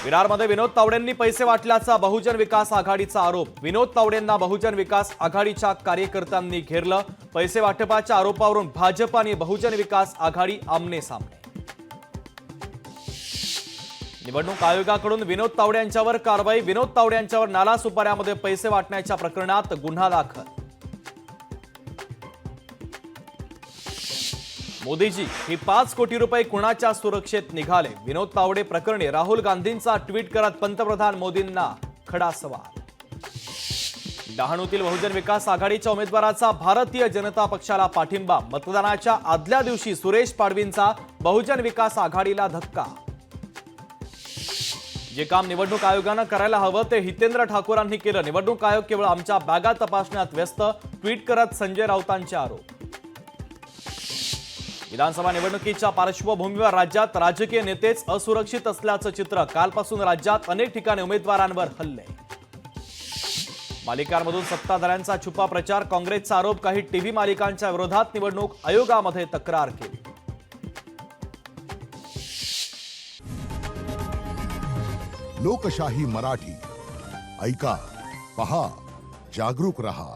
विरारमध्ये विनोद तावडेंनी पैसे वाटल्याचा बहुजन विकास आघाडीचा आरोप। विनोद तावडेंना बहुजन विकास आघाडीच्या कार्यकर्त्यांनी घेरलं। पैसे वाटपाच्या आरोपावरून भाजप आणि बहुजन विकास आघाडी आमने सामने। निवडणूक आयोगाकडून विनोद तावडे यांच्यावर कारवाई। विनोद तावडे यांच्यावर नालासोपाऱ्यामध्ये पैसे वाटण्याच्या प्रकरणात गुन्हा दाखल। मोदीजी ही 5 कोटी रुपये कुणाच्या सुरक्षेत निघाले? विनोद तावडे प्रकरणी राहुल गांधींचा ट्विट करत पंतप्रधान मोदींना खडा सवाल। डहाणूतील बहुजन विकास आघाडीच्या उमेदवाराचा भारतीय जनता पक्षाला पाठिंबा। मतदानाच्या आदल्या दिवशी सुरेश पाडवींचा बहुजन विकास आघाडीला धक्का। जे काम निवडणूक आयोगानं करायला हवं ते हितेंद्र ठाकूरांनी केलं। निवडणूक आयोग केवळ आमच्या बॅगा तपासण्यात व्यस्त, ट्विट करत संजय राऊतांचे आरोप। विधानसभा निवडणुकीच्या पार्श्वभूमीवर राज्यात राजकीय नेतेच असुरक्षित असल्याचं चित्र। कालपासून राज्यात अनेक ठिकाणी उमेदवारांवर हल्ले। मालिकांमधून सत्ताधाऱ्यांचा छुपा प्रचार। काँग्रेसचा आरोप, काही टीव्ही मालिकांच्या विरोधात निवडणूक आयोगामध्ये तक्रार केली। लोकशाही मराठी ऐका, पहा, जागरूक रहा।